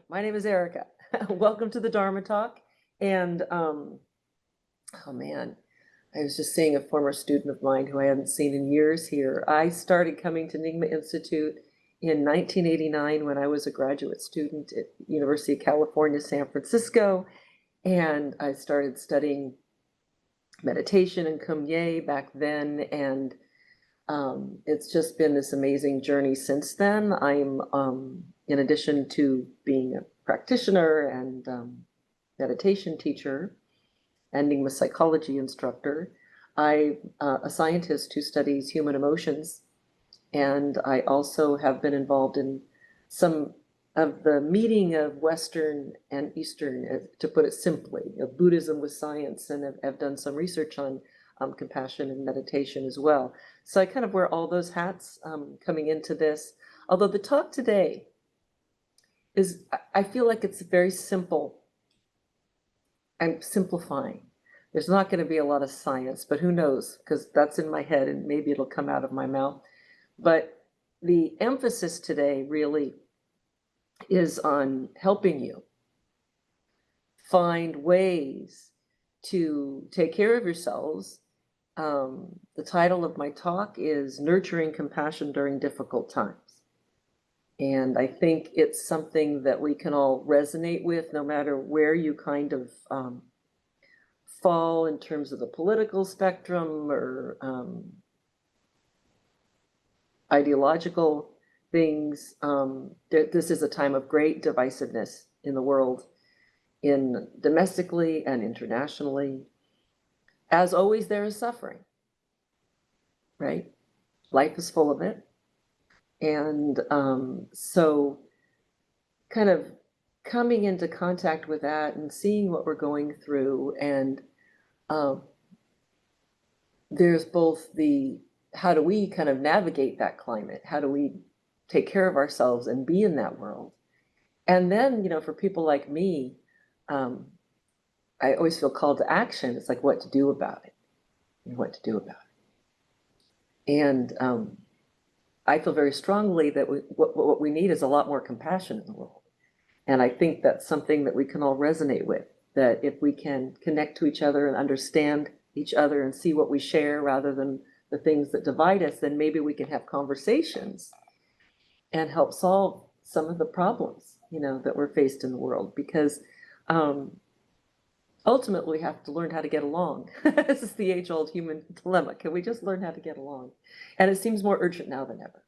My name is Erika. Welcome to the Dharma Talk. And oh man, I was just seeing a former student of mine who I hadn't seen in years here. I started coming to Nyingma Institute in 1989 when I was a graduate student at University of California, San Francisco. And I started studying meditation and Kumye back then. And it's just been this amazing journey since then. I'm, in addition to being a practitioner and meditation teacher and Nyingma psychology instructor, I'm a scientist who studies human emotions. And I also have been involved in some of the meeting of Western and Eastern, to put it simply, of Buddhism with science, and have done some research on compassion and meditation as well. So I kind of wear all those hats coming into this. Although the talk today is, I feel like it's very simple. I'm simplifying. There's not going to be a lot of science, but who knows, because that's in my head and maybe it'll come out of my mouth. But the emphasis today really is on helping you find ways to take care of yourselves. The title of my talk is Nurturing Compassion During Difficult Times. And I think it's something that we can all resonate with, no matter where you kind of fall in terms of the political spectrum or ideological things. This is a time of great divisiveness in the world, domestically and internationally. As always, there is suffering, right? Life is full of it. And so kind of coming into contact with that and seeing what we're going through. And there's both the, how do we kind of navigate that climate? How do we take care of ourselves and be in that world? And then, for people like me, I always feel called to action. It's like what to do about it and what to do about it. And I feel very strongly that what we need is a lot more compassion in the world. And I think that's something that we can all resonate with, that if we can connect to each other and understand each other and see what we share rather than the things that divide us, then maybe we can have conversations and help solve some of the problems, that we're faced in the world. Because ultimately, we have to learn how to get along. This is the age-old human dilemma. Can we just learn how to get along? And it seems more urgent now than ever.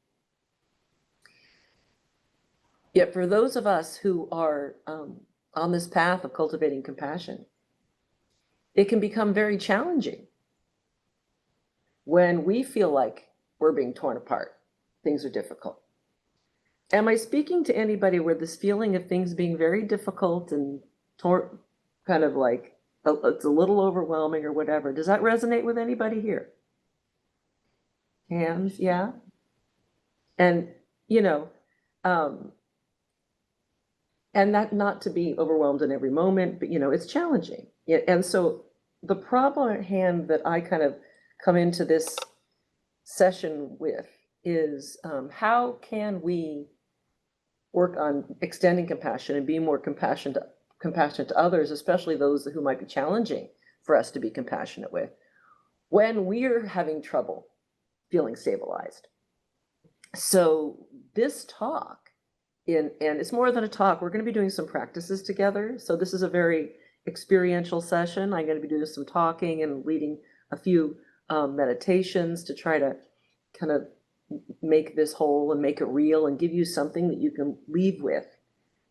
Yet for those of us who are on this path of cultivating compassion, it can become very challenging when we feel like we're being torn apart. Things are difficult. Am I speaking to anybody where this feeling of things being very difficult and kind of like it's a little overwhelming or whatever? Does that resonate with anybody here? Hands, yeah. And and that not to be overwhelmed in every moment, but it's challenging. And so the problem at hand that I kind of come into this session with is how can we work on extending compassion and being more compassionate to others, especially those who might be challenging for us to be compassionate with, when we're having trouble feeling stabilized. So this talk, and it's more than a talk, we're going to be doing some practices together. So this is a very experiential session. I'm going to be doing some talking and leading a few meditations to try to kind of make this whole and make it real and give you something that you can leave with,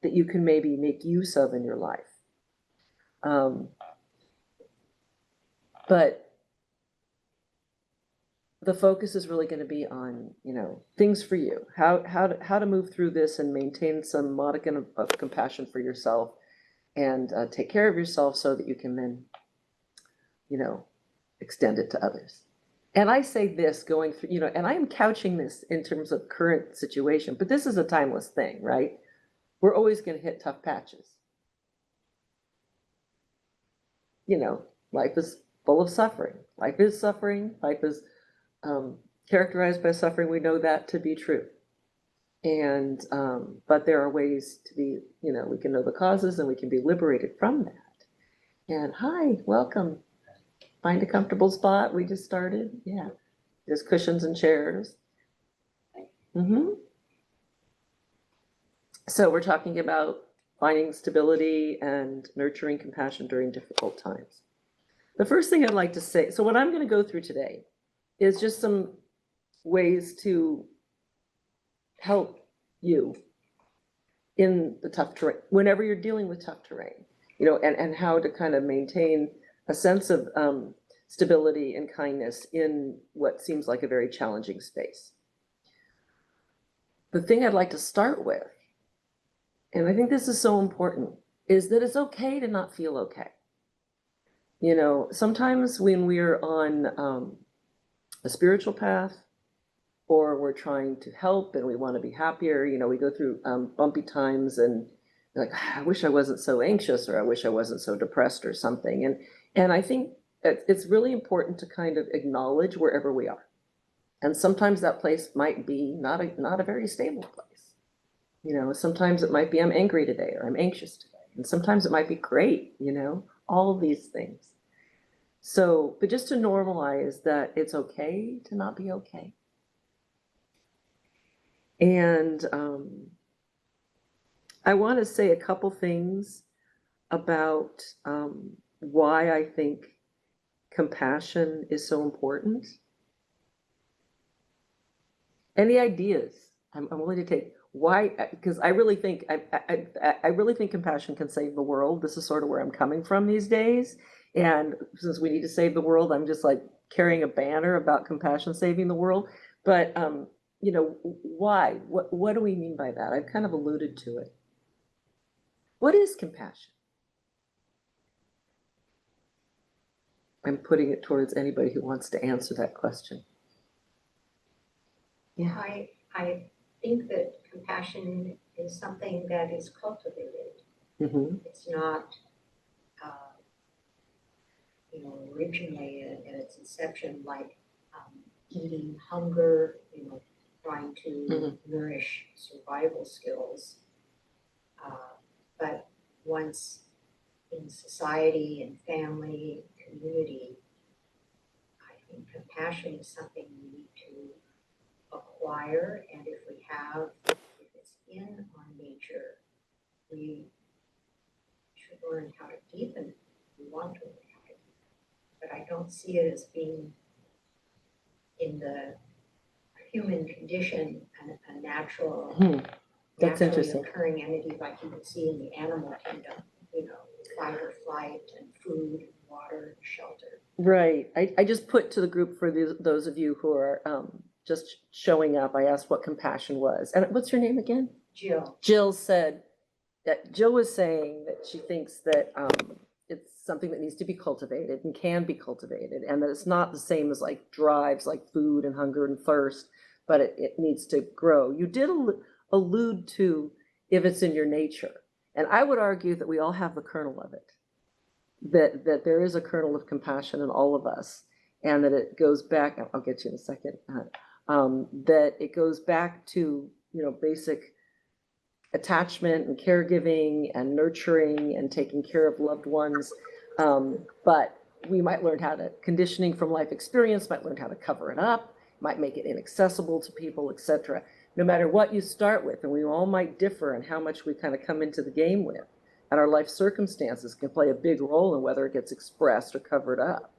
that you can maybe make use of in your life. But the focus is really going to be on, things for you, how to move through this and maintain some modicum of compassion for yourself and take care of yourself so that you can then, extend it to others. And I say this going through, and I am couching this in terms of current situation, but this is a timeless thing, right? We're always going to hit tough patches. Life is full of suffering. Life is suffering. Life is characterized by suffering. We know that to be true. And, but there are ways to be, we can know the causes and we can be liberated from that. And hi, welcome. Find a comfortable spot. We just started. Yeah. There's cushions and chairs. So we're talking about finding stability and nurturing compassion during difficult times. The first thing I'd like to say, so what I'm going to go through today is just some ways to help you in the tough terrain, whenever you're dealing with tough terrain, and how to kind of maintain a sense of stability and kindness in what seems like a very challenging space. The thing I'd like to start with, and I think this is so important, is that it's okay to not feel okay. Sometimes when we're on a spiritual path, or we're trying to help and we want to be happier, we go through bumpy times and like, I wish I wasn't so anxious, or I wish I wasn't so depressed or something. And I think it's really important to kind of acknowledge wherever we are. And sometimes that place might be not a very stable place. Sometimes it might be I'm angry today or I'm anxious today. And sometimes it might be great, all of these things. So, but just to normalize that it's okay to not be okay. And I want to say a couple things about why I think compassion is so important. Any ideas? I'm willing to take. Why? Because I really think I really think compassion can save the world. This is sort of where I'm coming from these days. And since we need to save the world, I'm just like carrying a banner about compassion saving the world. But why? What do we mean by that? I've kind of alluded to it. What is compassion? I'm putting it towards anybody who wants to answer that question. Yeah. I think that compassion is something that is cultivated. It's not, originally at its inception, like eating hunger, trying to nourish survival skills. But once in society and family, community, I think compassion is something we need to acquire, and if it's in our nature, we should learn how to deepen it. We want to learn how to deepen it. But I don't see it as being in the human condition a natural, naturally occurring entity like you can see in the animal kingdom, fight or flight and food and water and shelter. Right. I just put to the group for those of you who are just showing up, I asked what compassion was. And what's your name again? Jill. Jill said that Jill was saying that she thinks that it's something that needs to be cultivated and can be cultivated, and that it's not the same as like drives like food and hunger and thirst, but it needs to grow. You did allude to if it's in your nature. And I would argue that we all have the kernel of it, that there is a kernel of compassion in all of us, and that it goes back, I'll get you in a second, that it goes back to, basic attachment and caregiving and nurturing and taking care of loved ones. But we might learn how to, conditioning from life experience, might learn how to cover it up, might make it inaccessible to people, etc. No matter what you start with, and we all might differ in how much we kind of come into the game with, and our life circumstances can play a big role in whether it gets expressed or covered up,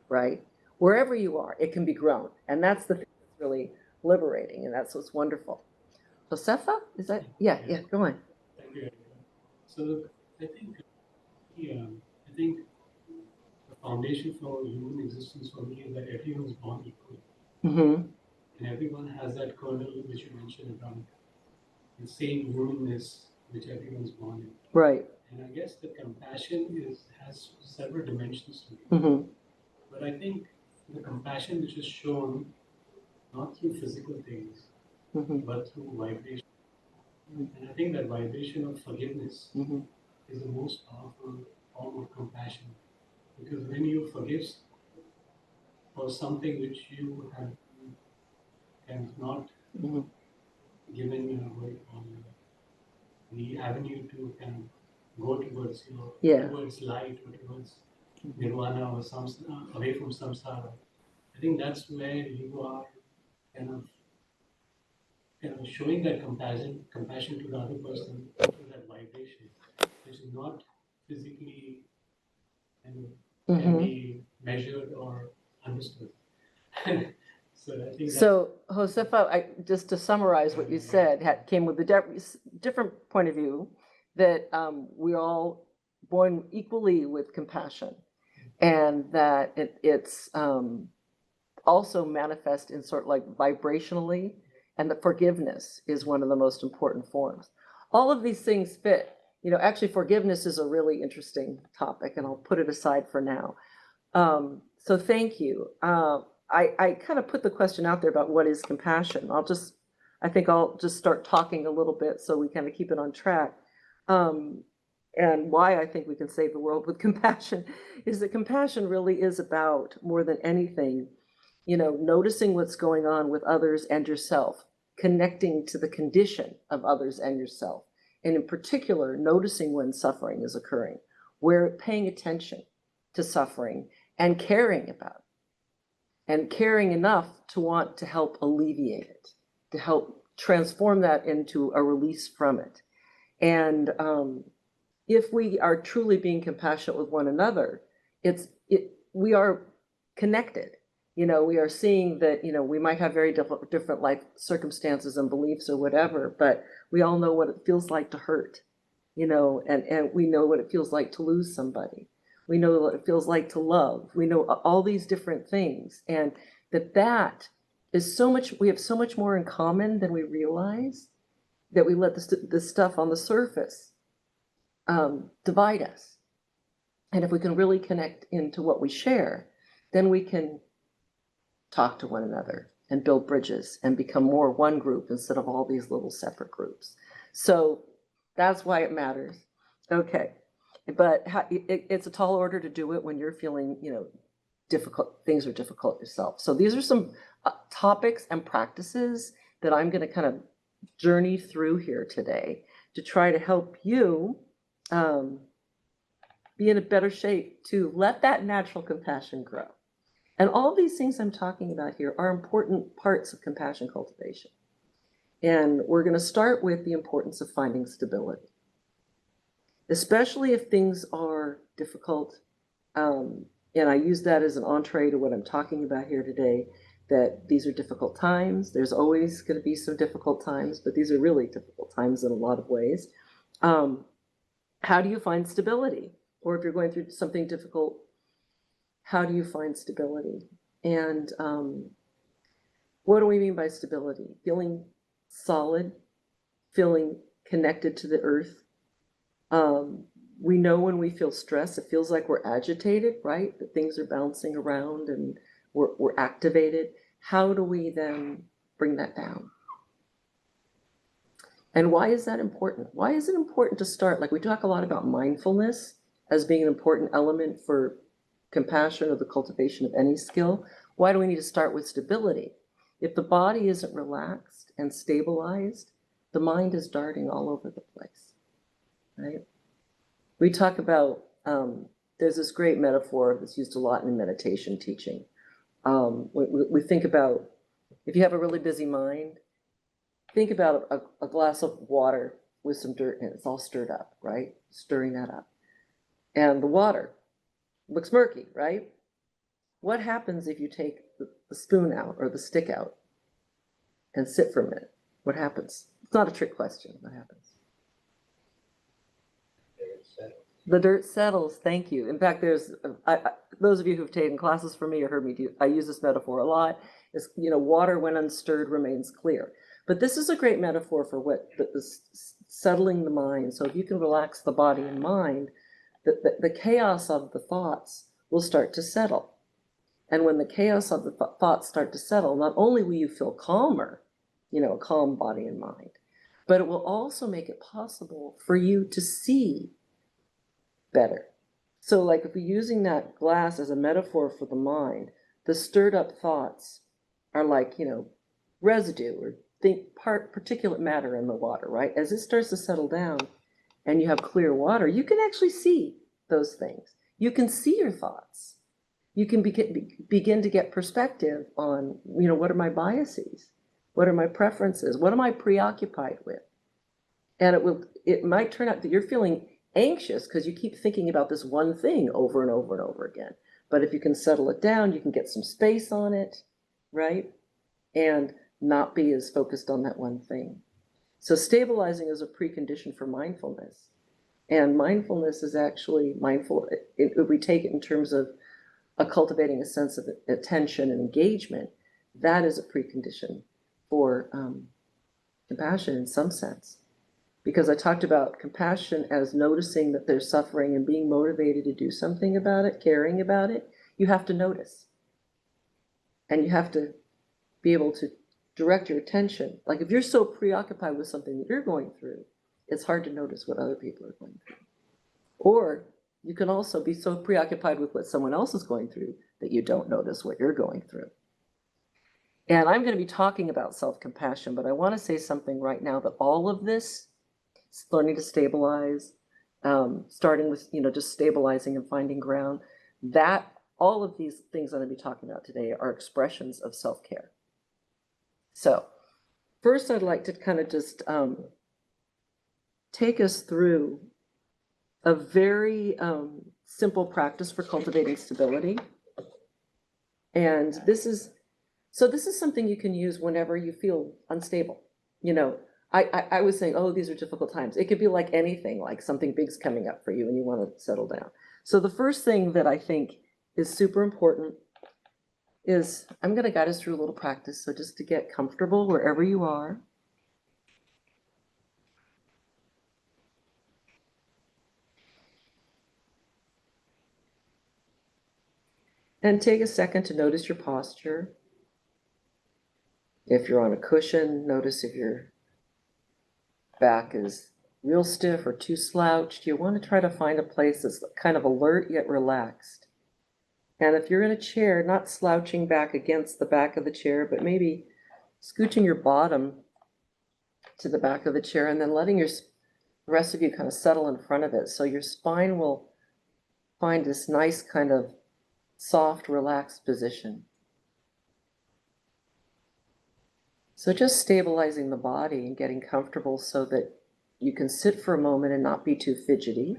right? Wherever you are, it can be grown. And that's the thing that's really liberating, and that's what's wonderful. Josefa, is that? Yeah, go on. Thank you, Erika. So I think the foundation for human existence for me is that everyone is born equal. And everyone has that kernel which you mentioned about the same humanness which everyone's born in. Right. And I guess the compassion has several dimensions to it. But I think the compassion which is shown not through physical things, but through vibration. And I think that vibration of forgiveness is the most powerful form of compassion. Because when you forgive for something which you have kind of not given the avenue to kind of go towards Yeah. towards light or towards nirvana or away from samsara. I think that's where you are kind of showing that compassion to the other person through that vibration, which is not physically can be measured or understood. So I think so Josefa, just to summarize what you said, came with a different point of view that we're all born equally with compassion, and that it's also manifest in sort of like vibrationally, and that forgiveness is one of the most important forms. All of these things fit. Actually, forgiveness is a really interesting topic, and I'll put it aside for now. So thank you. I kind of put the question out there about what is compassion. I think I'll just start talking a little bit so we kind of keep it on track. And why I think we can save the world with compassion is that compassion really is about, more than anything, noticing what's going on with others and yourself, connecting to the condition of others and yourself, and in particular, noticing when suffering is occurring, where paying attention to suffering and caring about it, and caring enough to want to help alleviate it, to help transform that into a release from it. And if we are truly being compassionate with one another, we are connected. We are seeing that, we might have very different life circumstances and beliefs or whatever, but we all know what it feels like to hurt, and we know what it feels like to lose somebody. We know what it feels like to love. We know all these different things, and that is we have so much more in common than we realize, that we let this stuff on the surface divide us. And if we can really connect into what we share, then we can talk to one another and build bridges and become more one group instead of all these little separate groups. So that's why it matters. Okay. But it's a tall order to do it when you're feeling, difficult, things are difficult yourself. So these are some topics and practices that I'm going to kind of journey through here today to try to help you be in a better shape to let that natural compassion grow. And all these things I'm talking about here are important parts of compassion cultivation. And we're going to start with the importance of finding stability, especially if things are difficult. And I use that as an entree to what I'm talking about here today, that these are difficult times. There's always going to be some difficult times, but these are really difficult times in a lot of ways. How do you find stability? Or if you're going through something difficult, how do you find stability? And what do we mean by stability? Feeling solid, feeling connected to the earth. We know when we feel stress, it feels like we're agitated, right? That things are bouncing around and we're activated. How do we then bring that down? And why is that important? Why is it important to start? Like, we talk a lot about mindfulness as being an important element for compassion or the cultivation of any skill. Why do we need to start with stability? If the body isn't relaxed and stabilized, the mind is darting all over the place, right? We talk about, there's this great metaphor that's used a lot in meditation teaching. We think about, if you have a really busy mind, think about a glass of water with some dirt in it. It's all stirred up, right? Stirring that up. And the water looks murky, right? What happens if you take the spoon out or the stick out and sit for a minute? What happens? It's not a trick question. What happens? The dirt settles. Thank you. In fact, there's those of you who've taken classes from me or heard me I use this metaphor a lot. Is, water when unstirred remains clear. But this is a great metaphor for what settling the mind. So if you can relax the body and mind, the chaos of the thoughts will start to settle. And when the chaos of the thoughts start to settle, not only will you feel calmer, a calm body and mind, but it will also make it possible for you to see better. So like, if we're using that glass as a metaphor for the mind, the stirred up thoughts are like, residue or particulate matter in the water, right? As it starts to settle down and you have clear water, you can actually see those things. You can see your thoughts. You can begin to get perspective on, what are my biases? What are my preferences? What am I preoccupied with? And it might turn out that you're feeling anxious because you keep thinking about this one thing over and over and over again. But if you can settle it down, you can get some space on it, right? And not be as focused on that one thing. So stabilizing is a precondition for mindfulness. And mindfulness is actually mindful, if we take it in terms of cultivating a sense of attention and engagement, that is a precondition for compassion in some sense. Because I talked about compassion as noticing that there's suffering and being motivated to do something about it, caring about it. You have to notice. And you have to be able to direct your attention. Like if you're so preoccupied with something that you're going through, it's hard to notice what other people are going through. Or you can also be so preoccupied with what someone else is going through that you don't notice what you're going through. And I'm going to be talking about self-compassion, but I want to say something right now that all of this, learning to stabilize, starting with, just stabilizing and finding ground, that all of these things I'm going to be talking about today are expressions of self-care. So first I'd like to kind of just take us through a very simple practice for cultivating stability. And this is something you can use whenever you feel unstable. I was saying, oh, these are difficult times. It could be like anything, like something big's coming up for you and you want to settle down. So the first thing that I think is super important is, I'm going to guide us through a little practice. So just to get comfortable wherever you are. And take a second to notice your posture. If you're on a cushion, notice if your back is real stiff or too slouched. You want to try to find a place that's kind of alert yet relaxed. And if you're in a chair, not slouching back against the back of the chair, but maybe scooching your bottom to the back of the chair and then letting the rest of you kind of settle in front of it. So your spine will find this nice kind of soft, relaxed position. So just stabilizing the body and getting comfortable so that you can sit for a moment and not be too fidgety.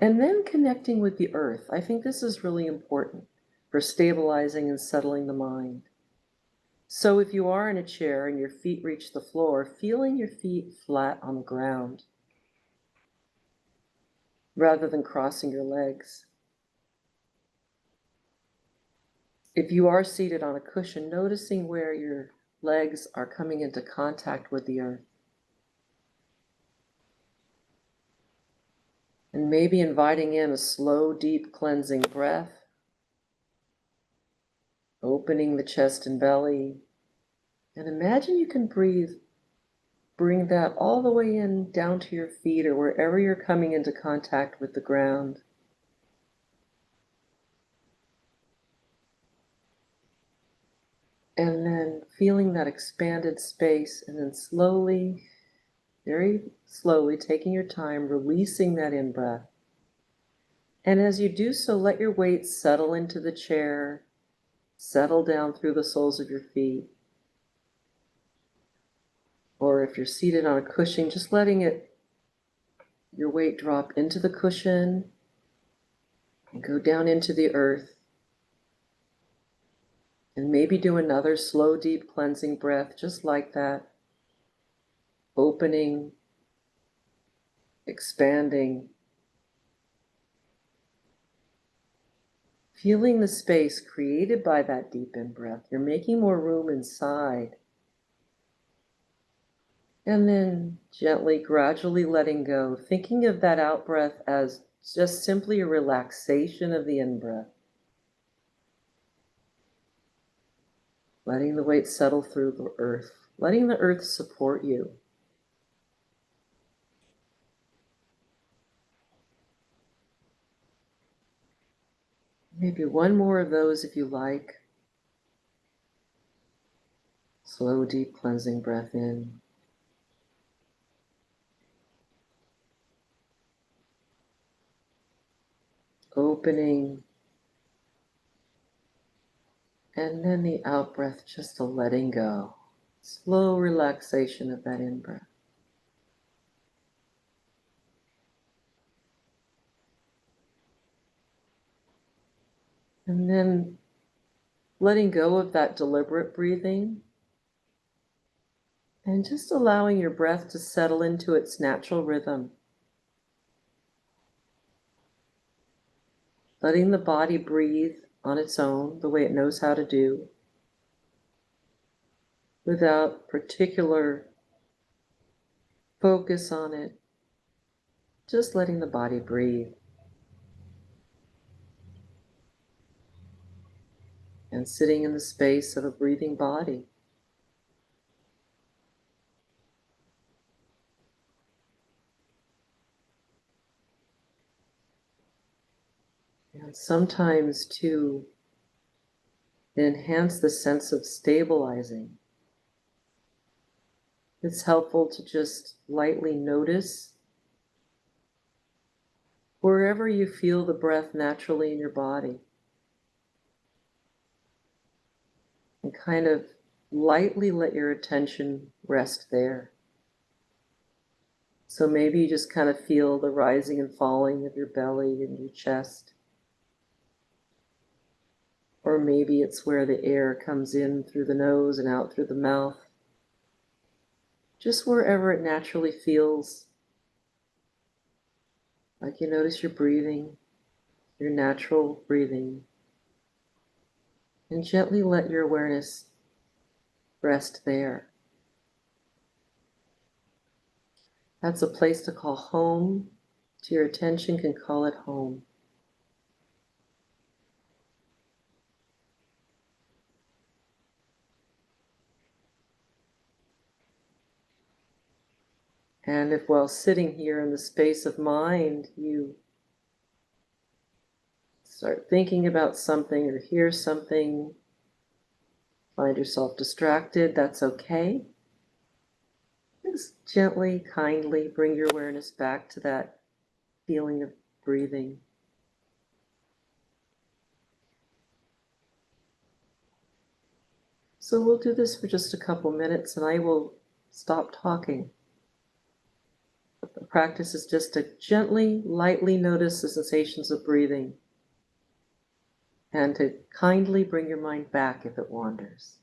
And then connecting with the earth. I think this is really important for stabilizing and settling the mind. So if you are in a chair and your feet reach the floor, feeling your feet flat on the ground rather than crossing your legs. If you are seated on a cushion, noticing where your legs are coming into contact with the earth. And maybe inviting in a slow, deep cleansing breath, opening the chest and belly. And imagine you can bring that all the way in down to your feet or wherever you're coming into contact with the ground. And then feeling that expanded space, and then slowly, very slowly, taking your time, releasing that in-breath. And as you do so, let your weight settle into the chair, settle down through the soles of your feet. Or if you're seated on a cushion, just letting your weight drop into the cushion and go down into the earth. And maybe do another slow, deep cleansing breath, just like that. Opening, expanding. Feeling the space created by that deep in-breath. You're making more room inside. And then gently, gradually letting go. Thinking of that out-breath as just simply a relaxation of the in-breath. Letting the weight settle through the earth. Letting the earth support you. Maybe one more of those if you like. Slow, deep cleansing breath in. Opening. And then the out breath, just a letting go. Slow relaxation of that in breath. And then letting go of that deliberate breathing and just allowing your breath to settle into its natural rhythm. Letting the body breathe on its own, the way it knows how to do, without particular focus on it. Just letting the body breathe. And sitting in the space of a breathing body. And sometimes to enhance the sense of stabilizing, it's helpful to just lightly notice wherever you feel the breath naturally in your body. And kind of lightly let your attention rest there. So maybe you just kind of feel the rising and falling of your belly and your chest. Or maybe it's where the air comes in through the nose and out through the mouth. Just wherever it naturally feels like you notice your breathing, your natural breathing. And gently let your awareness rest there. That's a place to call home. To your attention can call it home. And if while sitting here in the space of mind, you start thinking about something or hear something, find yourself distracted, that's okay. Just gently, kindly bring your awareness back to that feeling of breathing. So we'll do this for just a couple minutes and I will stop talking. The practice is just to gently, lightly notice the sensations of breathing and to kindly bring your mind back if it wanders.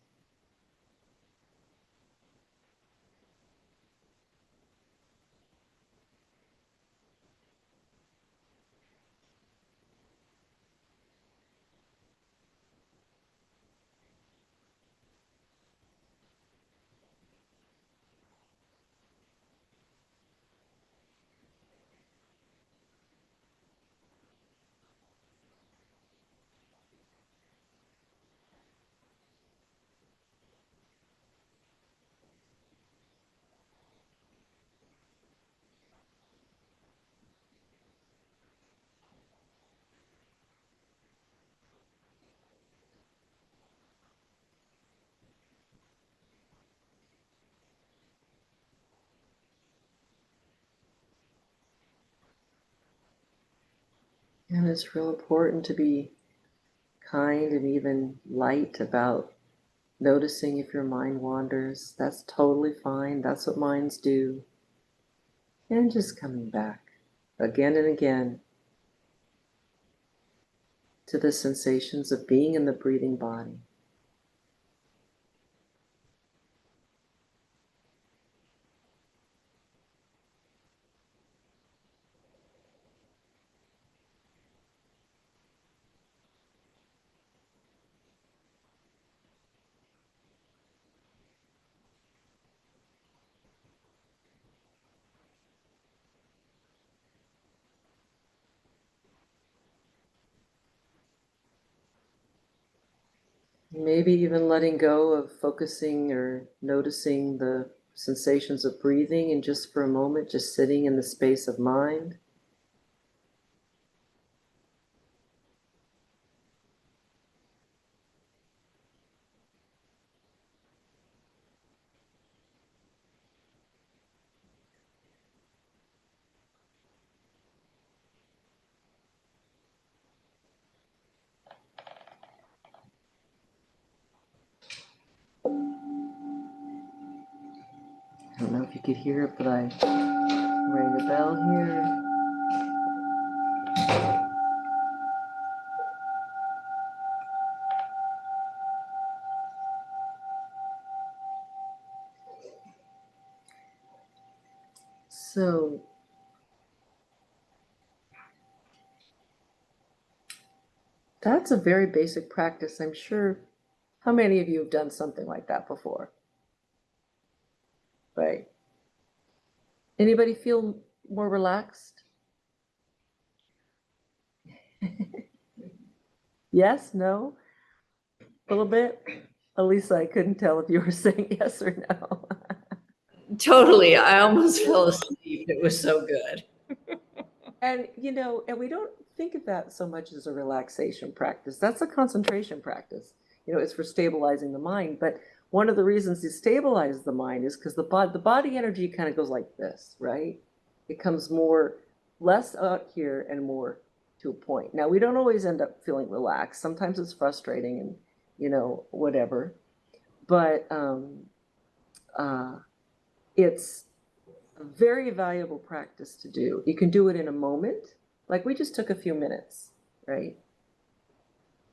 And it's real important to be kind and even light about noticing if your mind wanders. That's totally fine. That's what minds do. And just coming back again and again to the sensations of being in the breathing body. Maybe even letting go of focusing or noticing the sensations of breathing and just for a moment, just sitting in the space of mind. know if you could hear it, but I rang a bell here. So that's a very basic practice. I'm sure, how many of you have done something like that before? Right. Anybody feel more relaxed? Yes, no, a little bit? Elisa, I couldn't tell if you were saying yes or no. Totally. I almost fell asleep. It was so good. And, and we don't think of that so much as a relaxation practice. That's a concentration practice. It's for stabilizing the mind. But one of the reasons to stabilize the mind is because the body energy kind of goes like this, right? It comes less out here and more to a point. Now, we don't always end up feeling relaxed. Sometimes it's frustrating and, whatever. But it's a very valuable practice to do. You can do it in a moment, like we just took a few minutes, right?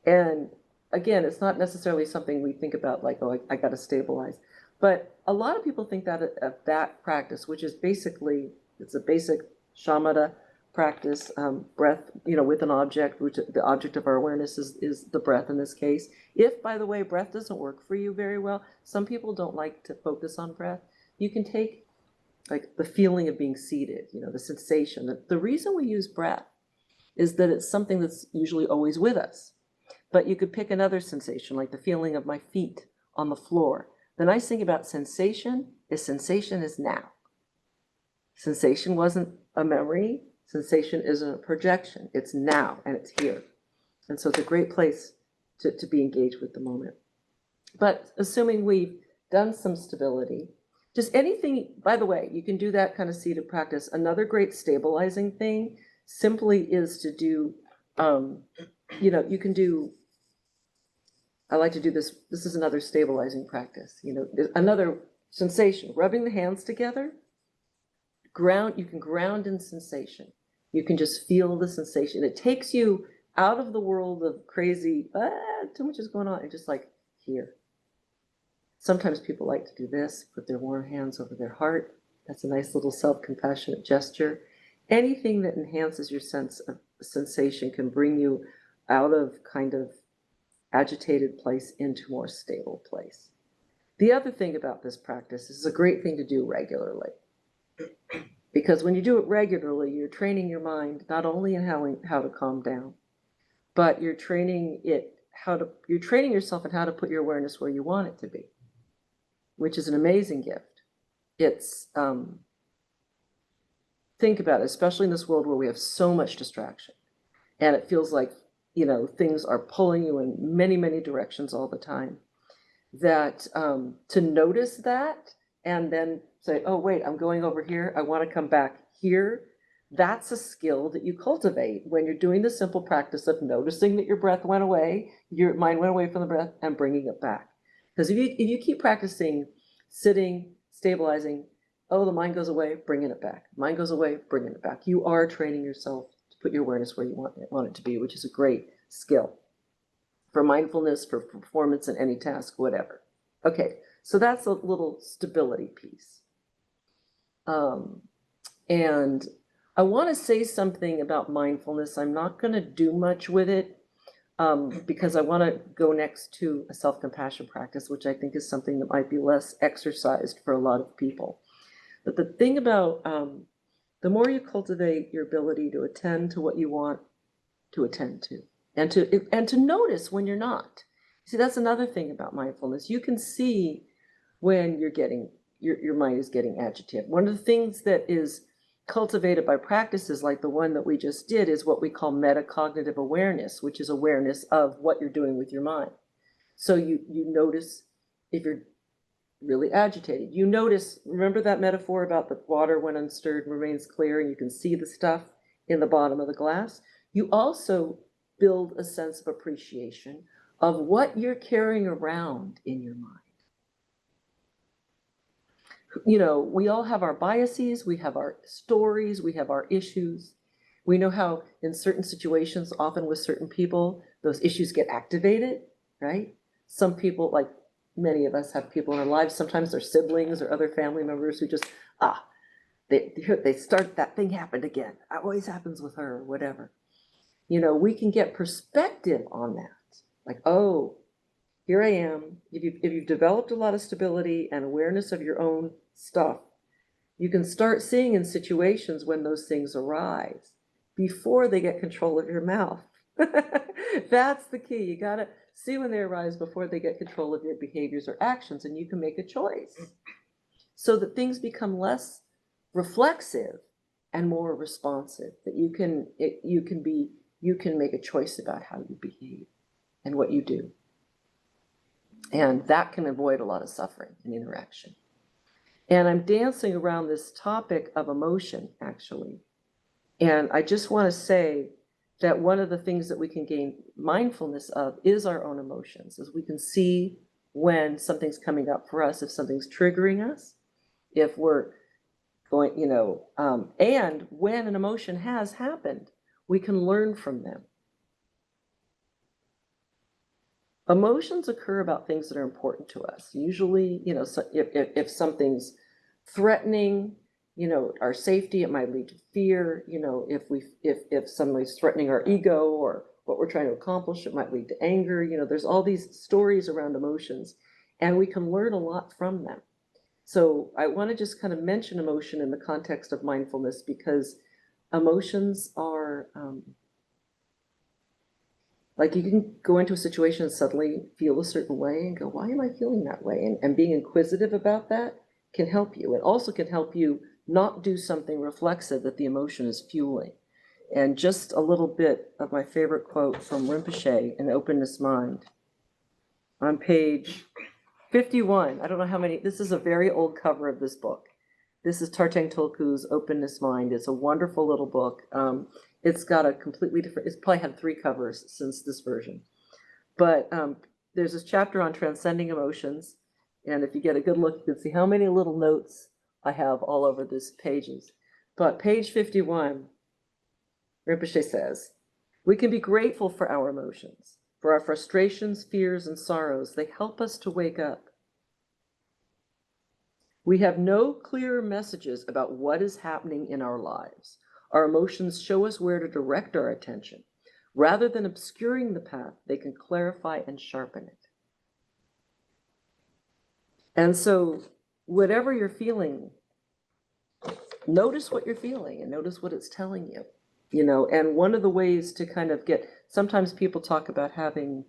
And again, it's not necessarily something we think about like, oh, I got to stabilize. But a lot of people think that of that practice, which is basically, it's a basic shamatha practice, breath, with an object, which the object of our awareness is the breath in this case. If, by the way, breath doesn't work for you very well, some people don't like to focus on breath. You can take like the feeling of being seated, the sensation. The reason we use breath is that it's something that's usually always with us. But you could pick another sensation, like the feeling of my feet on the floor. The nice thing about sensation is now. Sensation wasn't a memory. Sensation isn't a projection. It's now, and it's here. And so it's a great place to be engaged with the moment. But assuming we've done some stability, just anything, by the way, you can do that kind of seated practice. Another great stabilizing thing simply is to do, you can do, I like to do this. This is another stabilizing practice. Another sensation, rubbing the hands together, you can ground in sensation. You can just feel the sensation. It takes you out of the world of crazy, too much is going on, and just like here. Sometimes people like to do this, put their warm hands over their heart. That's a nice little self-compassionate gesture. Anything that enhances your sense of sensation can bring you out of kind of agitated place into more stable place. The other thing about this practice is it's a great thing to do regularly. Because when you do it regularly, you're training your mind not only in how to calm down, but you're training yourself in how to put your awareness where you want it to be, which is an amazing gift. It's, think about it, especially in this world where we have so much distraction and it feels like, things are pulling you in many, many directions all the time, that to notice that and then say, oh, wait, I'm going over here. I want to come back here. That's a skill that you cultivate when you're doing the simple practice of noticing that your breath went away, your mind went away from the breath, and bringing it back. Because if you keep practicing sitting, stabilizing, oh, the mind goes away, bringing it back. Mind goes away, bringing it back. You are training yourself to put your awareness where you want it to be, which is a great skill for mindfulness, for performance in any task, whatever. Okay, so that's a little stability piece. And I want to say something about mindfulness. I'm not going to do much with it because I want to go next to a self-compassion practice, which I think is something that might be less exercised for a lot of people. But the thing about the more you cultivate your ability to attend to what you want to attend to, and to notice when you're not. See, that's another thing about mindfulness. You can see when your mind is getting agitated. One of the things that is cultivated by practices like the one that we just did is what we call metacognitive awareness, which is awareness of what you're doing with your mind. So you notice if you're really agitated. You notice, remember that metaphor about the water when unstirred remains clear and you can see the stuff in the bottom of the glass? You also build a sense of appreciation of what you're carrying around in your mind. You know, we all have our biases, we have our stories, we have our issues. We know how in certain situations, often with certain people, those issues get activated, right? Some people, like many of us, have people in our lives, sometimes they're siblings or other family members who just, they start, that thing happened again. It always happens with her or whatever. You know, we can get perspective on that. Like, oh, here I am. If you've developed a lot of stability and awareness of your own stuff, you can start seeing in situations when those things arise before they get control of your mouth. That's the key. You got to see when they arise before they get control of your behaviors or actions, and you can make a choice so that things become less reflexive and more responsive, that you can make a choice about how you behave and what you do. And that can avoid a lot of suffering and interaction. And I'm dancing around this topic of emotion, actually. And I just want to say that one of the things that we can gain mindfulness of is our own emotions, as we can see when something's coming up for us, if something's triggering us, if we're going, you know, and when an emotion has happened, we can learn from them. Emotions occur about things that are important to us. Usually, you know, so if something's threatening, you know, our safety, it might lead to fear. You know, if somebody's threatening our ego or what we're trying to accomplish, it might lead to anger. You know, there's all these stories around emotions, and we can learn a lot from them. So I want to just kind of mention emotion in the context of mindfulness, because emotions are like, you can go into a situation and suddenly feel a certain way and go, why am I feeling that way? And being inquisitive about that can help you. It also can help you not do something reflexive that the emotion is fueling. And just a little bit of my favorite quote from Rinpoche in Openness Mind. On page 51, I don't know how many, this is a very old cover of this book. This is Tartang Tulku's Openness Mind. It's a wonderful little book. It's got a completely different, it's probably had 3 covers since this version. But there's this chapter on transcending emotions. And if you get a good look, you can see how many little notes I have all over these pages. But page 51, Rinpoche says, we can be grateful for our emotions, for our frustrations, fears, and sorrows. They help us to wake up. We have no clear messages about what is happening in our lives. Our emotions show us where to direct our attention. Rather than obscuring the path, they can clarify and sharpen it. And so whatever you're feeling, notice what you're feeling and notice what it's telling you, you know. And one of the ways to kind of get, sometimes people talk about feeling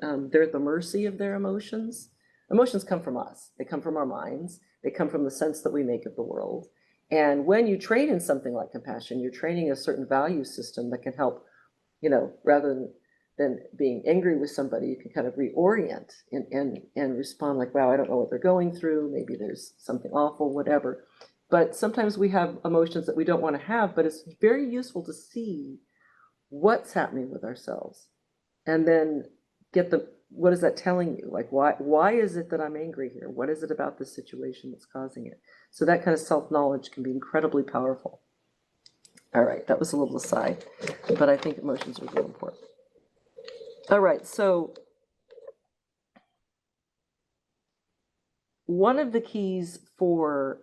they're at the mercy of their emotions. Emotions come from us. They come from our minds. They come from the sense that we make of the world. And when you train in something like compassion, you're training a certain value system that can help, you know, rather than being angry with somebody, you can kind of reorient and respond like, wow, I don't know what they're going through. Maybe there's something awful, whatever. But sometimes we have emotions that we don't want to have, but it's very useful to see what's happening with ourselves and then get what is that telling you? Like, why is it that I'm angry here? What is it about this situation that's causing it? So that kind of self-knowledge can be incredibly powerful. All right, that was a little aside, but I think emotions are really important. All right, so one of the keys for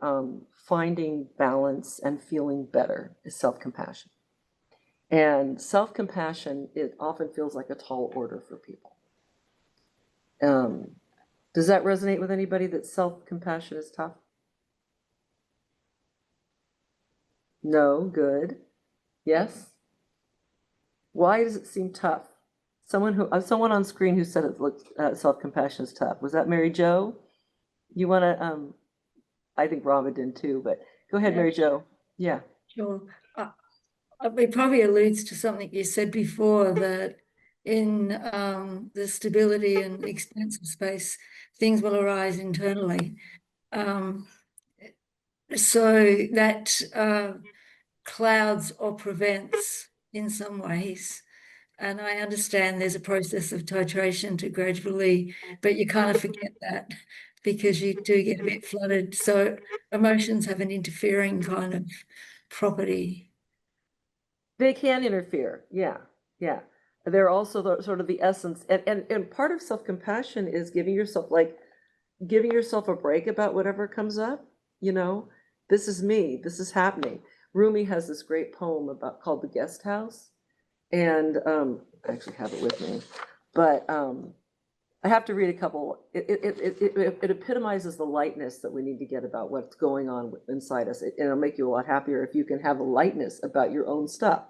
finding balance and feeling better is self-compassion. And self-compassion, it often feels like a tall order for people. Does that resonate with anybody, that self-compassion is tough? No, good. Yes? Why does it seem tough? Someone on screen who said it looked self-compassion is tough. Was that Mary Jo? You want to? I think Robin did too, but go ahead, Mary Jo. Yeah. Sure. It probably alludes to something you said before, that in the stability and expansive space, things will arise internally. So that clouds or prevents in some ways. And I understand there's a process of titration to gradually, but you kind of forget that because you do get a bit flooded. So emotions have an interfering kind of property. They can interfere. Yeah. Yeah. They're also sort of the essence. And part of self-compassion is giving yourself a break about whatever comes up. This is me. This is happening. Rumi has this great poem called The Guest House. And I actually have it with me. But I have to read a couple. It epitomizes the lightness that we need to get about what's going on inside us. And it'll make you a lot happier if you can have a lightness about your own stuff.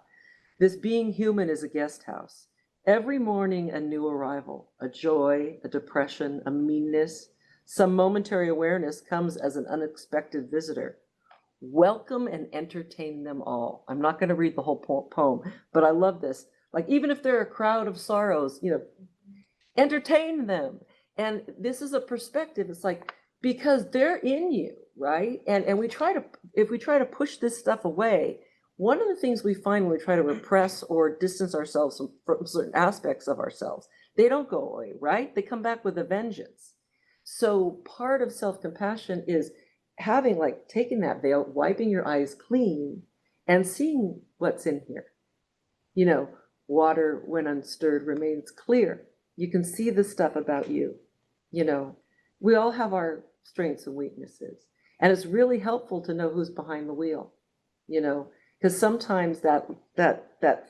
This being human is a guest house. Every morning a new arrival, a joy, a depression, a meanness, some momentary awareness comes as an unexpected visitor. Welcome and entertain them all. I'm not going to read the whole poem, but I love this. Like, even if they're a crowd of sorrows, entertain them. And this is a perspective. It's like, because they're in you, right? And if we try to push this stuff away, one of the things we find when we try to repress or distance ourselves from certain aspects of ourselves, they don't go away, right? They come back with a vengeance. So part of self-compassion is taking that veil, wiping your eyes clean, and seeing what's in here. Water when unstirred remains clear. You can see the stuff about you. We all have our strengths and weaknesses, and it's really helpful to know who's behind the wheel. Because sometimes that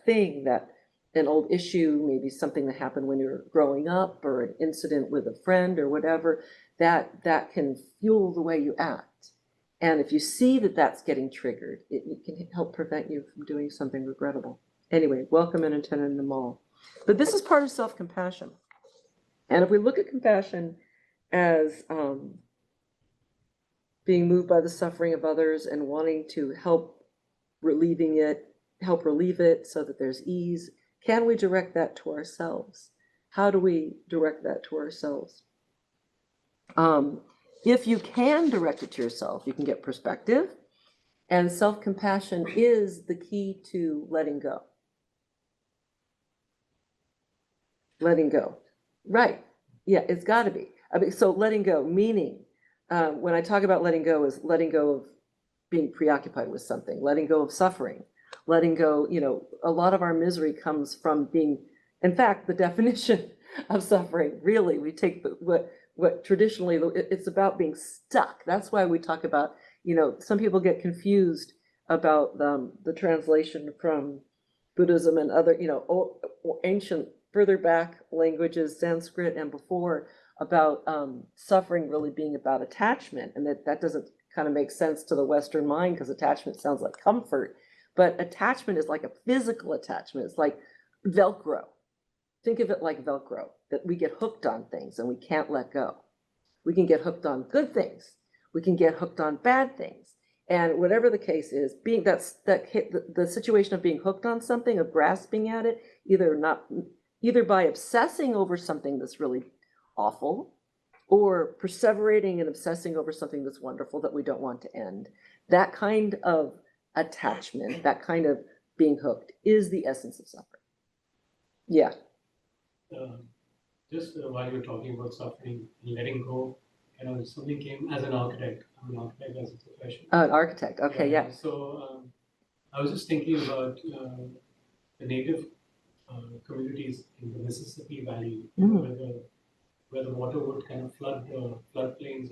thing, that an old issue, maybe something that happened when you were growing up, or an incident with a friend or whatever, that can fuel the way you act. And if you see that that's getting triggered, it can help prevent you from doing something regrettable. Anyway, welcome and attend them all. But this is part of self-compassion. And if we look at compassion as being moved by the suffering of others and wanting to help relieve it so that there's ease, can we direct that to ourselves? How do we direct that to ourselves? If you can direct it to yourself, you can get perspective, and self-compassion is the key to letting go. Letting go. Right. Yeah, it's got to be. So letting go, meaning, when I talk about letting go, is letting go of being preoccupied with something, letting go of suffering, letting go, a lot of our misery comes from being, in fact, the definition of suffering, really, we take what traditionally, it's about being stuck. That's why we talk about, some people get confused about the translation from Buddhism and other, ancient, further back languages, Sanskrit and before, about suffering really being about attachment, and that doesn't kind of make sense to the Western mind, because attachment sounds like comfort, but attachment is like a physical attachment. It's like Velcro. Think of it like Velcro, that we get hooked on things and we can't let go. We can get hooked on good things. We can get hooked on bad things. And whatever the case is, the situation of being hooked on something, of grasping at it, either by obsessing over something that's really awful, or perseverating and obsessing over something that's wonderful that we don't want to end. That kind of attachment, that kind of being hooked, is the essence of suffering. Yeah. Just while you're talking about suffering and letting go, something came as an architect. I'm an architect as a profession. An architect, okay, yeah. So I was just thinking about the native communities in the Mississippi Valley, where the water would kind of flood the floodplains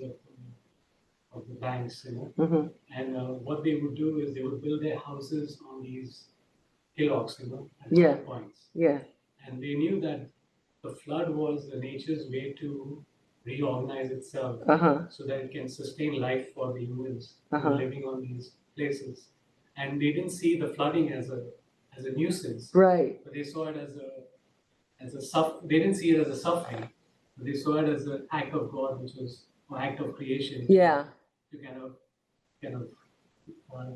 of the banks, and what they would do is they would build their houses on these hillocks, at high points. Yeah. And they knew that the flood was the nature's way to reorganize itself so that it can sustain life for the humans living on these places. And they didn't see the flooding as a nuisance, right? But they saw it as a they didn't see it as a suffering. But they saw it as an act of God, which was an act of creation. Yeah. To kind of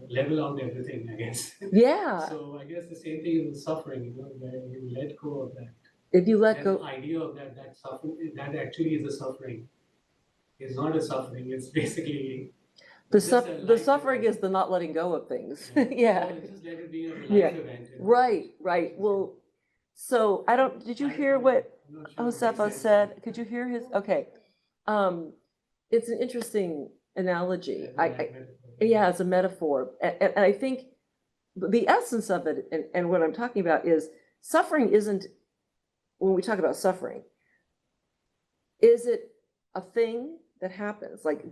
level out everything, I guess. Yeah. So I guess the same thing is with suffering, where you let go of that. If you let go, the idea of that suffering, that actually is a suffering. It's not a suffering. It's basically the suffering is the not letting go of things. Yeah. Well, just let it be a life event. Right. Right. Well, so did you hear what Josefa said? Could you hear his? Okay. it's an interesting analogy. I Yeah, it's a metaphor. And I think the essence of it, and what I'm talking about is suffering isn't, when we talk about suffering, is it a thing that happens? Like,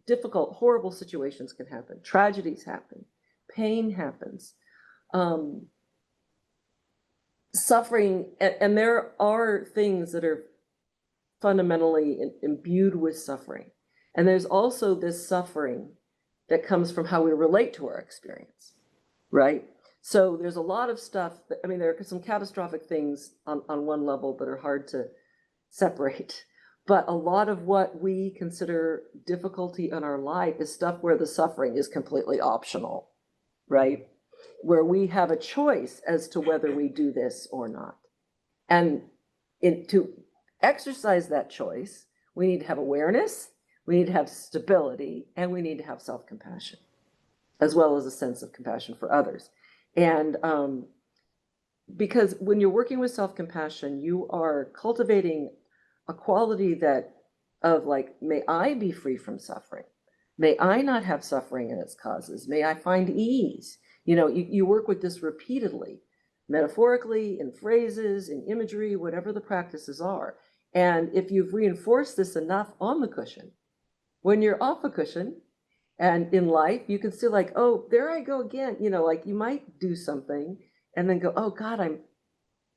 difficult, horrible situations can happen, tragedies happen, pain happens. Suffering, and there are things that are fundamentally imbued with suffering. And there's also this suffering that comes from how we relate to our experience, right? So there's a lot of stuff that, I mean, there are some catastrophic things on one level that are hard to separate. But a lot of what we consider difficulty in our life is stuff where the suffering is completely optional, right? Where we have a choice as to whether we do this or not. And to exercise that choice, we need to have awareness, we need to have stability, and we need to have self-compassion, as well as a sense of compassion for others. And because when you're working with self-compassion, you are cultivating a quality that of like, may I be free from suffering? May I not have suffering and its causes? May I find ease? You work with this repeatedly, metaphorically, in phrases, in imagery, whatever the practices are. And if you've reinforced this enough on the cushion, when you're off a cushion and in life, you can still like, oh, there I go again. Like you might do something and then go, oh God,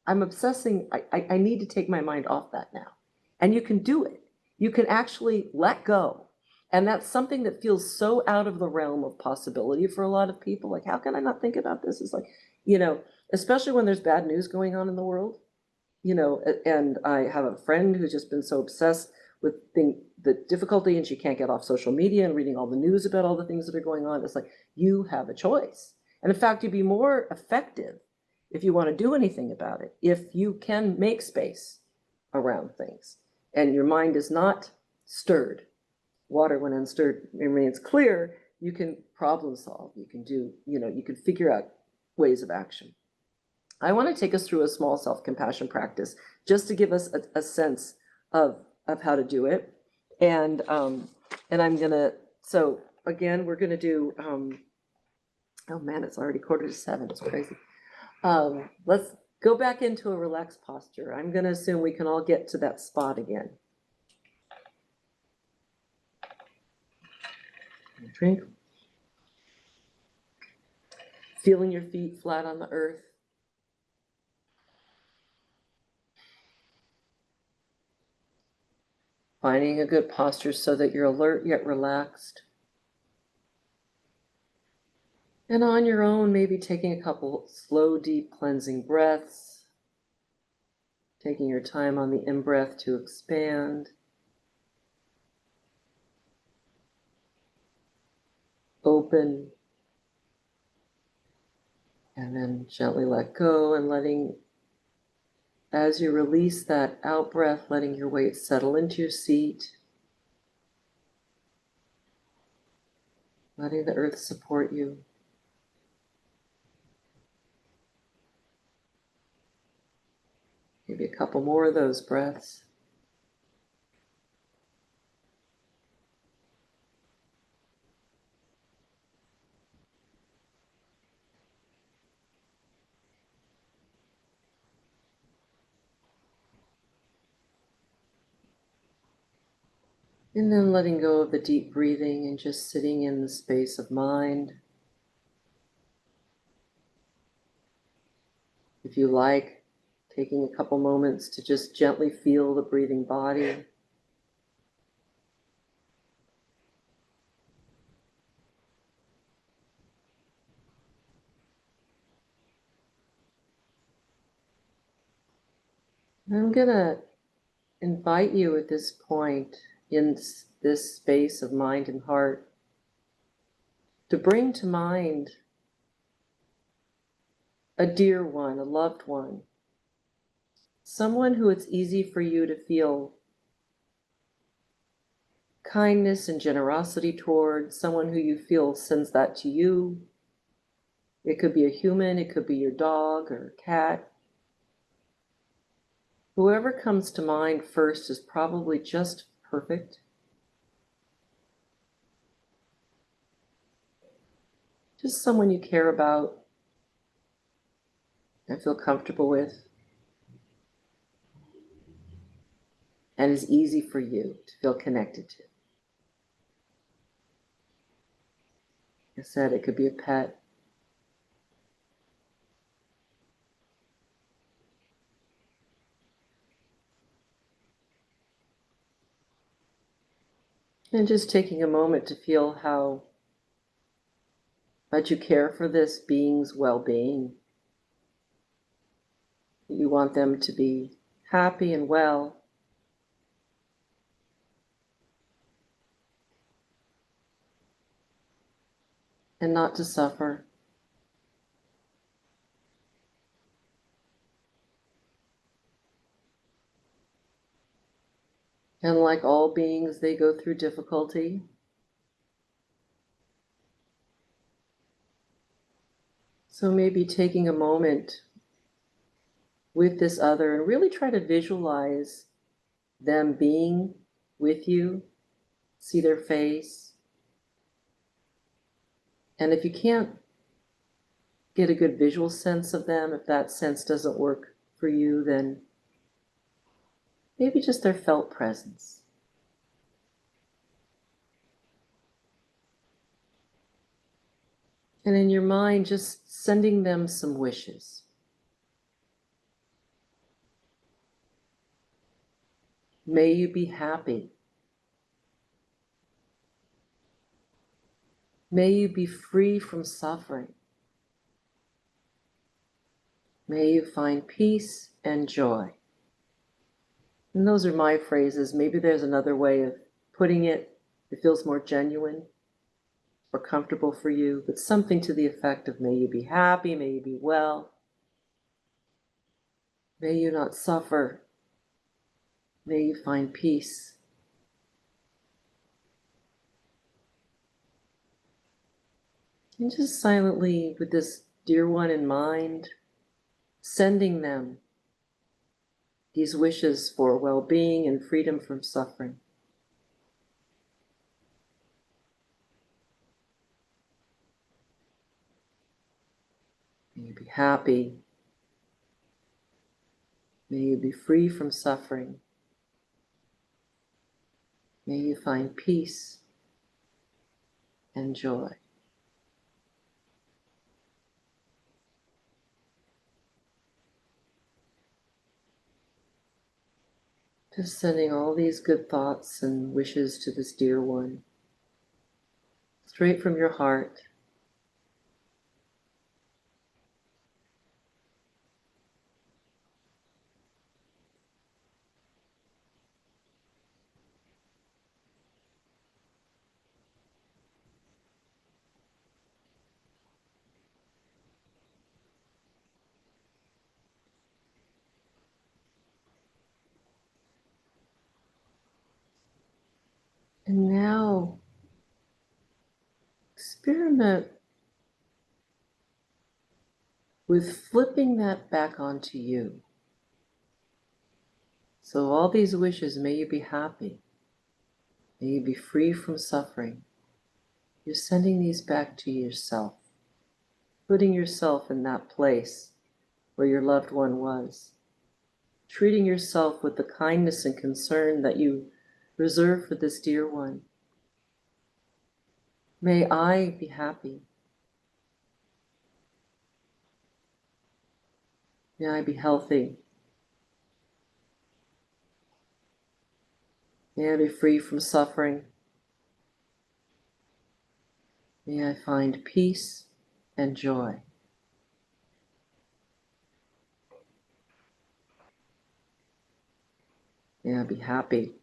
I'm obsessing. I need to take my mind off that now. And you can do it. You can actually let go. And that's something that feels so out of the realm of possibility for a lot of people. Like, how can I not think about this? It's like, especially when there's bad news going on in the world, and I have a friend who's just been so obsessed with the difficulty, and she can't get off social media and reading all the news about all the things that are going on. It's like, you have a choice. And in fact, you'd be more effective if you want to do anything about it, if you can make space around things and your mind is not stirred. Water, when unstirred, remains clear. You can problem solve. You can do, you can figure out ways of action. I want to take us through a small self-compassion practice just to give us a sense of how to do it. And I'm gonna, so again, we're gonna do, oh man, it's already 6:45. It's crazy. Let's go back into a relaxed posture. I'm gonna assume we can all get to that spot again. Drink. Feeling your feet flat on the earth. Finding a good posture so that you're alert yet relaxed. And on your own, maybe taking a couple slow, deep cleansing breaths. Taking your time on the in-breath to expand. Open. And then gently let go, and letting, as you release that out breath, letting your weight settle into your seat. Letting the earth support you. Maybe a couple more of those breaths. And then letting go of the deep breathing and just sitting in the space of mind. If you like, taking a couple moments to just gently feel the breathing body. I'm gonna invite you at this point in this space of mind and heart to bring to mind a dear one, a loved one, someone who it's easy for you to feel kindness and generosity toward, someone who you feel sends that to you. It could be a human, it could be your dog or cat. Whoever comes to mind first is probably just perfect. Just someone you care about and feel comfortable with and is easy for you to feel connected to. Like I said, it could be a pet. And just taking a moment to feel how much you care for this being's well-being. You want them to be happy and well. And not to suffer. And like all beings, they go through difficulty. So maybe taking a moment with this other and really try to visualize them being with you, see their face. And if you can't get a good visual sense of them, if that sense doesn't work for you, then maybe just their felt presence. And in your mind, just sending them some wishes. May you be happy. May you be free from suffering. May you find peace and joy. And those are my phrases. Maybe there's another way of putting it that feels more genuine or comfortable for you, but something to the effect of may you be happy, may you be well, may you not suffer, may you find peace. And just silently, with this dear one in mind, sending them these wishes for well-being and freedom from suffering. May you be happy. May you be free from suffering. May you find peace and joy. Just sending all these good thoughts and wishes to this dear one, straight from your heart. And now, experiment with flipping that back onto you. So all these wishes, may you be happy. May you be free from suffering. You're sending these back to yourself, putting yourself in that place where your loved one was, treating yourself with the kindness and concern that you reserve for this dear one. May I be happy. May I be healthy. May I be free from suffering. May I find peace and joy. May I be happy.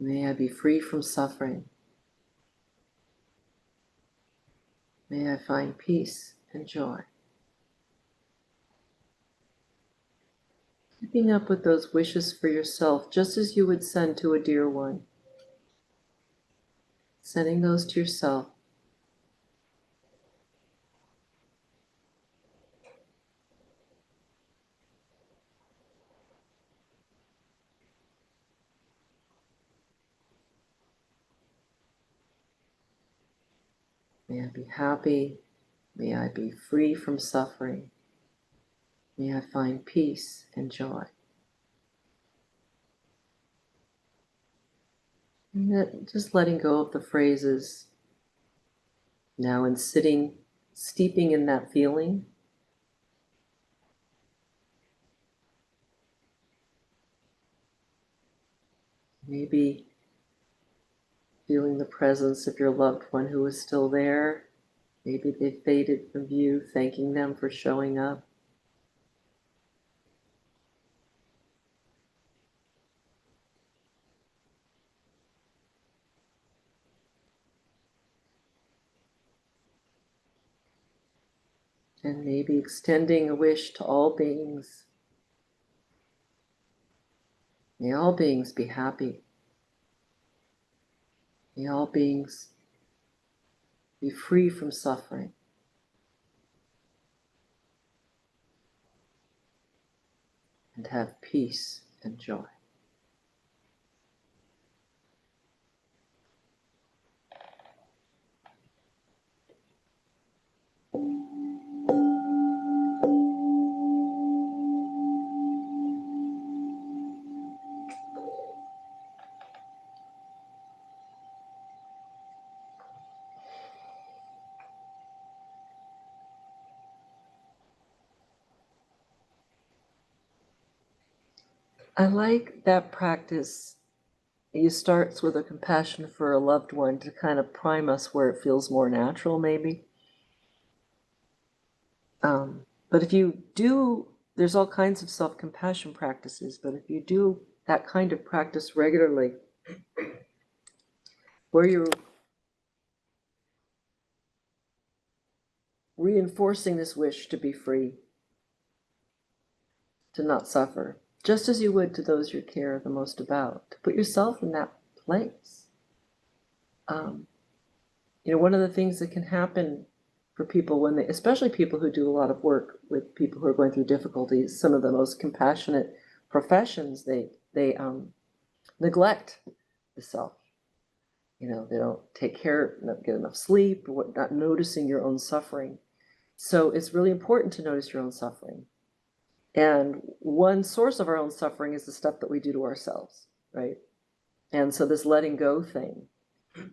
May I be free from suffering. May I find peace and joy. Keeping up with those wishes for yourself, just as you would send to a dear one. Sending those to yourself. May I be happy. May I be free from suffering. May I find peace and joy. And just letting go of the phrases now and sitting, steeping in that feeling. Maybe feeling the presence of your loved one who is still there. Maybe they faded from view, thanking them for showing up. And maybe extending a wish to all beings. May all beings be happy. May all beings be free from suffering. And have peace and joy. I like that practice. It starts with a compassion for a loved one to kind of prime us where it feels more natural, maybe. But if you do, there's all kinds of self-compassion practices, but if you do that kind of practice regularly, where you're reinforcing this wish to be free, to not suffer, just as you would to those you care the most about, to put yourself in that place. One of the things that can happen for people when they, especially people who do a lot of work with people who are going through difficulties, some of the most compassionate professions, they neglect the self. They don't take care, not get enough sleep, not noticing your own suffering. So it's really important to notice your own suffering. And one source of our own suffering is the stuff that we do to ourselves, right? And so this letting go thing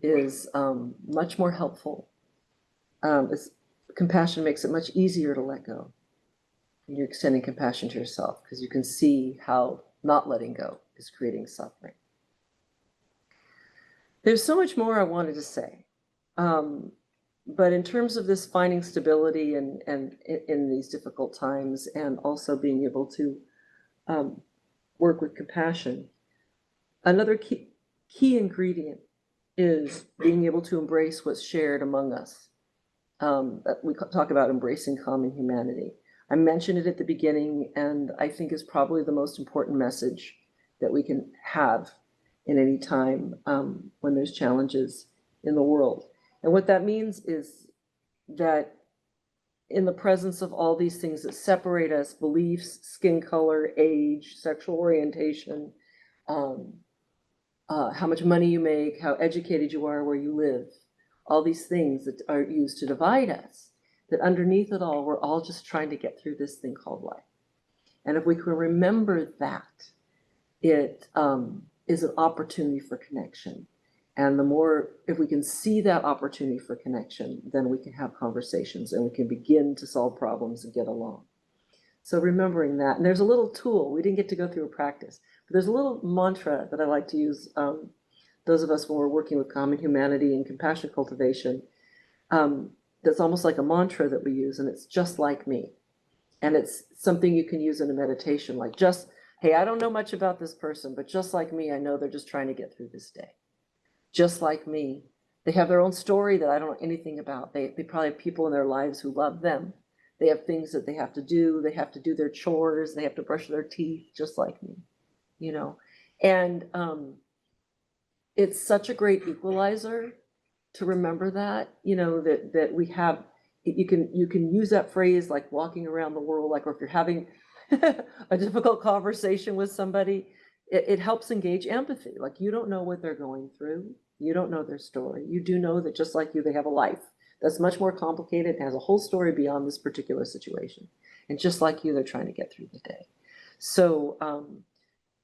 is much more helpful. Compassion makes it much easier to let go. And you're extending compassion to yourself because you can see how not letting go is creating suffering. There's so much more I wanted to say. But in terms of this finding stability and in these difficult times, and also being able to work with compassion, another key ingredient is being able to embrace what's shared among us. We talk about embracing common humanity. I mentioned it at the beginning, and I think is probably the most important message that we can have in any time when there's challenges in the world. And what that means is that in the presence of all these things that separate us, beliefs, skin color, age, sexual orientation, how much money you make, how educated you are, where you live, all these things that are used to divide us, that underneath it all, we're all just trying to get through this thing called life. And if we can remember that, it is an opportunity for connection. And the more, if we can see that opportunity for connection, then we can have conversations and we can begin to solve problems and get along. So remembering that, and there's a little tool, we didn't get to go through a practice, but there's a little mantra that I like to use, those of us when we're working with common humanity and compassion cultivation, that's almost like a mantra that we use, and it's just like me. And it's something you can use in a meditation, like just, hey, I don't know much about this person, but just like me, I know they're just trying to get through this day. Just like me. They have their own story that I don't know anything about. They probably have people in their lives who love them. They have things that they have to do. They have to do their chores. They have to brush their teeth, just like me, And it's such a great equalizer to remember that, that we have, you can use that phrase like walking around the world, like, or if you're having a difficult conversation with somebody, it helps engage empathy. Like, you don't know what they're going through. You don't know their story. You do know that just like you, they have a life. that's much more complicated and has a whole story beyond this particular situation. And just like you, they're trying to get through the day. So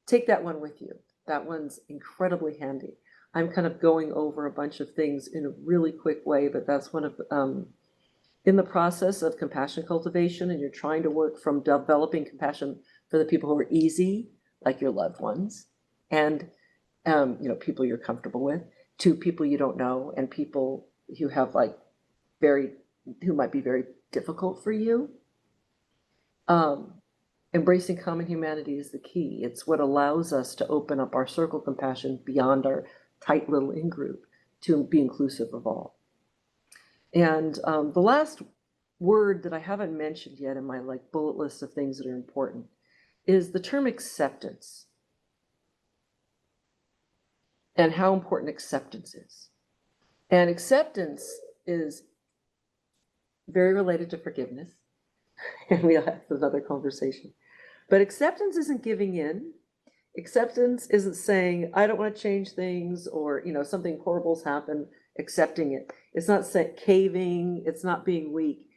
take that one with you. That one's incredibly handy. I'm kind of going over a bunch of things in a really quick way, but that's one of, in the process of compassion cultivation, and you're trying to work from developing compassion for the people who are easy, like your loved ones, and people you're comfortable with, to people you don't know, and people who have who might be very difficult for you. Embracing common humanity is the key. It's what allows us to open up our circle compassion beyond our tight little in-group to be inclusive of all. And the last word that I haven't mentioned yet in my bullet list of things that are important is the term acceptance, and how important acceptance is. And acceptance is very related to forgiveness, and we'll have another conversation. But acceptance isn't giving in. Acceptance isn't saying, I don't want to change things, or something horrible's happened, accepting it. It's not caving, it's not being weak.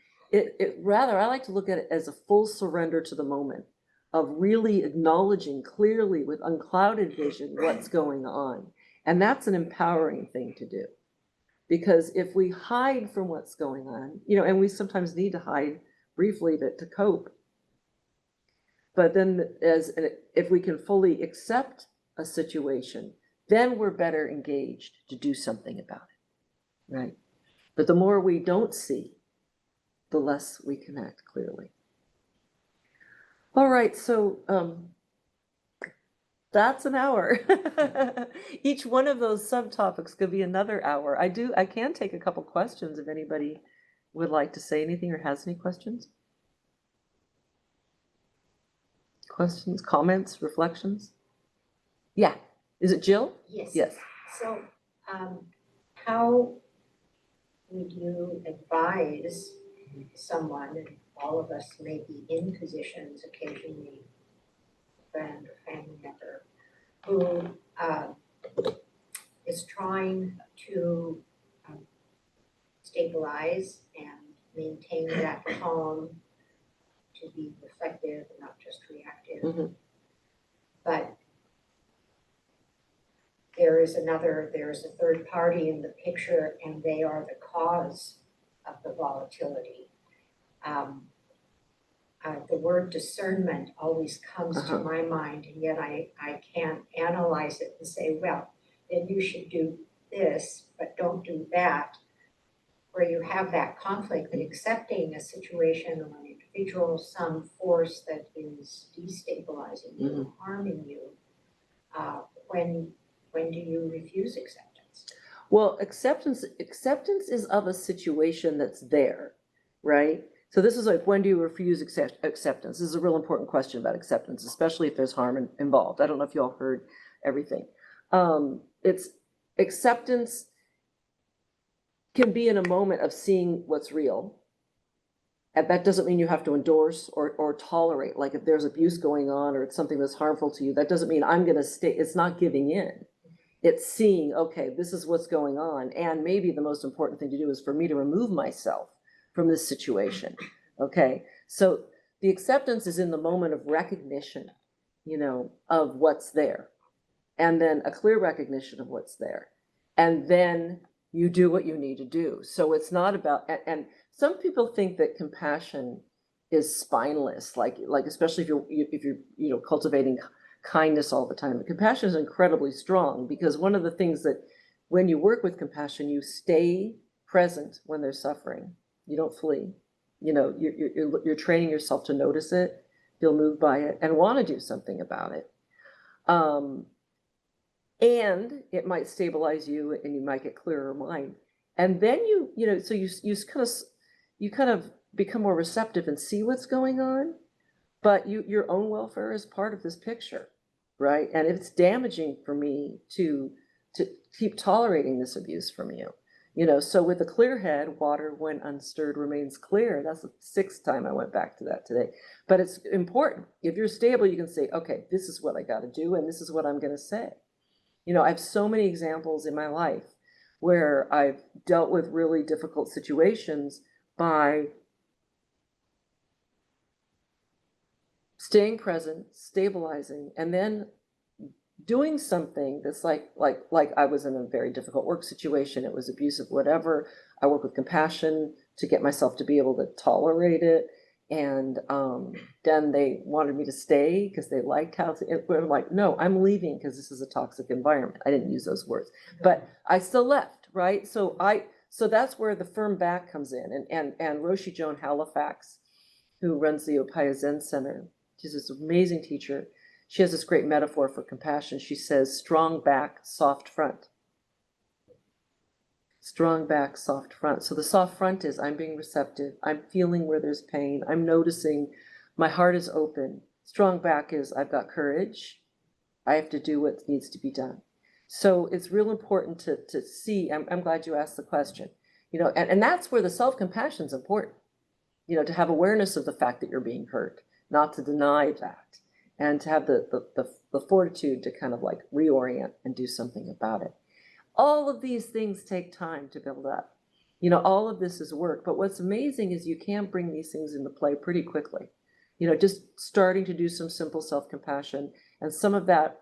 Rather, I like to look at it as a full surrender to the moment of really acknowledging clearly with unclouded vision what's going on. And that's an empowering thing to do. Because if we hide from what's going on, and we sometimes need to hide briefly to cope, but then if we can fully accept a situation, then we're better engaged to do something about it, right? But the more we don't see, the less we connect clearly. All right, so that's an hour. Each one of those subtopics could be another hour. I can take a couple questions if anybody would like to say anything or has any questions. Questions, comments, reflections? Yeah. Is it Jill? Yes. Yes. So, how would you advise someone, and all of us may be in positions occasionally, a friend or family member, who is trying to stabilize and maintain that calm, to be reflective and not just reactive. Mm-hmm. But there is a third party in the picture, and they are the cause of the volatility. The word discernment always comes to my mind, and yet I can't analyze it and say, well, then you should do this, but don't do that, where you have that conflict, but accepting a situation or an individual, some force that is destabilizing you, harming you. When do you refuse acceptance? Well, acceptance is of a situation that's there, right? So this is when do you refuse acceptance? This is a real important question about acceptance, especially if there's harm involved. I don't know if you all heard everything. It's acceptance can be in a moment of seeing what's real. And that doesn't mean you have to endorse or tolerate. Like if there's abuse going on or it's something that's harmful to you, that doesn't mean I'm going to stay. It's not giving in. It's seeing, okay, this is what's going on. And maybe the most important thing to do is for me to remove myself from this situation. Okay. So the acceptance is in the moment of recognition, of what's there. And then a clear recognition of what's there. And then you do what you need to do. So it's not about, and some people think that compassion is spineless, like especially if you're cultivating kindness all the time. Compassion is incredibly strong, because one of the things that when you work with compassion, you stay present when they're suffering. You don't flee. You're training yourself to notice it, feel moved by it, and want to do something about it. And it might stabilize you, and you might get clearer mind. And then you kind of become more receptive and see what's going on. But your own welfare is part of this picture, right? And it's damaging for me to keep tolerating this abuse from you. So with a clear head, water when unstirred remains clear. That's the 6th time I went back to that today. But it's important. If you're stable, you can say, okay, this is what I got to do, and this is what I'm going to say. I have so many examples in my life where I've dealt with really difficult situations by staying present, stabilizing, and then doing something that's like I was in a very difficult work situation. It was abusive, whatever. I work with compassion to get myself to be able to tolerate it. And then they wanted me to stay because they liked how I'm like, no, I'm leaving because this is a toxic environment. I didn't use those words, but I still left, right? So that's where the firm back comes in. And Roshi Joan Halifax, who runs the Upaya Zen Center, she's this amazing teacher. She has this great metaphor for compassion. She says, strong back, soft front. Strong back, soft front. So the soft front is I'm being receptive. I'm feeling where there's pain. I'm noticing my heart is open. Strong back is I've got courage. I have to do what needs to be done. So it's real important to see. I'm glad you asked the question. And that's where the self-compassion is important. To have awareness of the fact that you're being hurt, not to deny that, and to have the fortitude to kind of like reorient and do something about it. All of these things take time to build up. All of this is work, but what's amazing is you can bring these things into play pretty quickly. Just starting to do some simple self-compassion, and some of that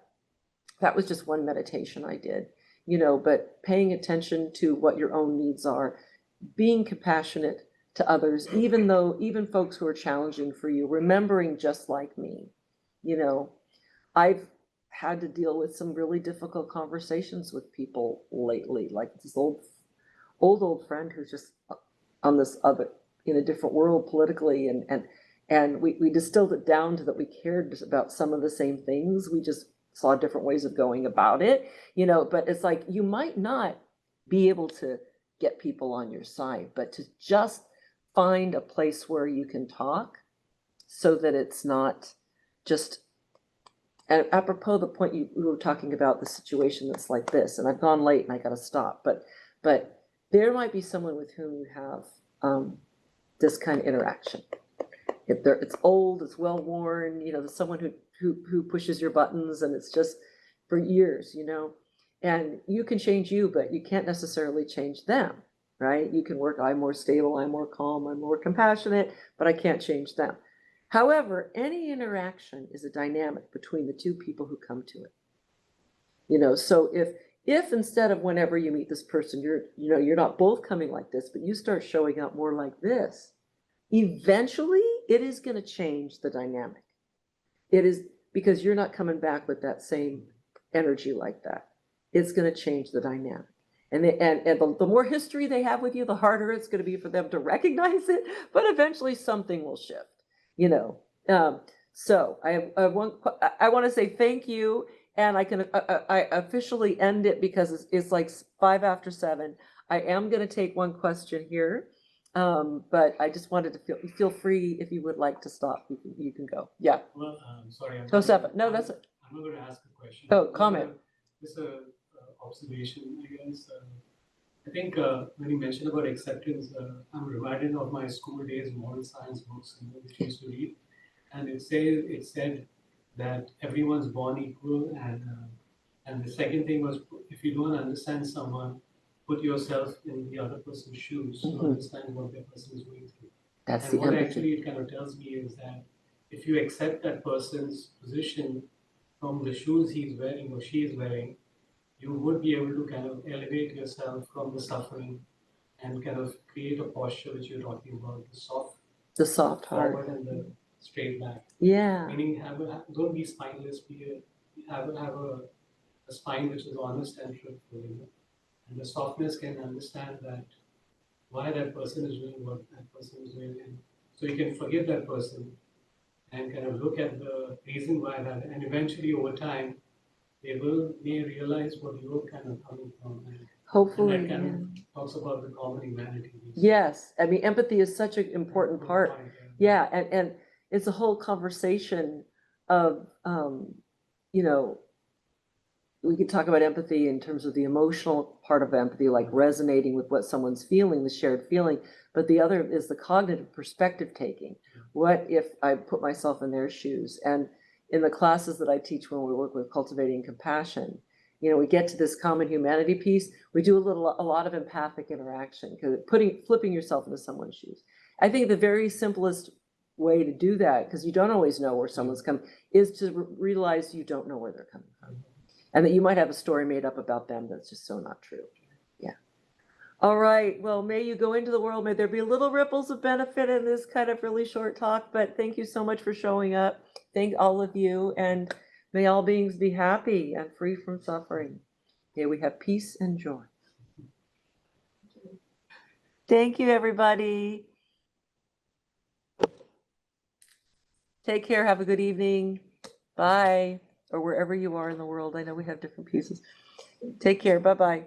was just one meditation I did, but paying attention to what your own needs are, being compassionate to others, even folks who are challenging for you, remembering just like me, I've had to deal with some really difficult conversations with people lately, like this old friend who's just on this other, in a different world politically, and we distilled it down to that we cared about some of the same things. We just saw different ways of going about it, but it's like, you might not be able to get people on your side, but to just find a place where you can talk so that it's not just. And apropos the point we were talking about, the situation that's like this, and I've gone late and I got to stop, but there might be someone with whom you have this kind of interaction. It's old, it's well worn, there's someone who pushes your buttons, and it's just for years, and you can change you, but you can't necessarily change them, right? You can work, I'm more stable, I'm more calm, I'm more compassionate, but I can't change them. However, any interaction is a dynamic between the two people who come to it. So if instead of whenever you meet this person, you're not both coming like this, but you start showing up more like this, eventually it is going to change the dynamic. It is, because you're not coming back with that same energy like that. It's going to change the dynamic. And the more history they have with you, the harder it's going to be for them to recognize it, but eventually something will shift. So I want to say thank you, and I officially end it because it's like 5 after 7. I am going to take one question here, but I just wanted to feel free if you would like to stop. You can go. Yeah. Well, sorry. No, 7. No, that's it. I'm not going to ask a question. Oh, comment. Just an observation, I guess. I think when you mentioned about acceptance, I'm reminded of my school days moral science books, which I used to read, and it said that everyone's born equal, and the second thing was, if you don't understand someone, put yourself in the other person's shoes to understand what that person is going through. That's and what actually it kind of tells me is that if you accept that person's position from the shoes he's wearing or she is wearing, you would be able to kind of elevate yourself from the suffering and kind of create a posture which you're talking about, the soft heart forward and the straight back. Yeah. Meaning don't be spineless, have a spine which is honest and truthful. And the softness can understand that why that person is doing what that person is doing. And so you can forgive that person and kind of look at the reason why that, and eventually over time, they may realize what you're kind of coming from. Hopefully, and that kind of talks about the common humanity. Yes, I mean, empathy is such an important part. Yeah, and it's a whole conversation of, we could talk about empathy in terms of the emotional part of empathy, like resonating with what someone's feeling, the shared feeling. But the other is the cognitive perspective taking. What if I put myself in their shoes? And in the classes that I teach when we work with cultivating compassion, you know, we get to this common humanity piece, we do a lot of empathic interaction, because flipping yourself into someone's shoes. I think the very simplest way to do that, because you don't always know where someone's coming, is to realize you don't know where they're coming from. And that you might have a story made up about them that's just so not true. Yeah. All right. Well, may you go into the world. May there be little ripples of benefit in this kind of really short talk. But thank you so much for showing up. Thank all of you. And may all beings be happy and free from suffering. May we have peace and joy. Thank you, everybody. Take care. Have a good evening. Bye. Or wherever you are in the world. I know we have different pieces. Take care. Bye-bye.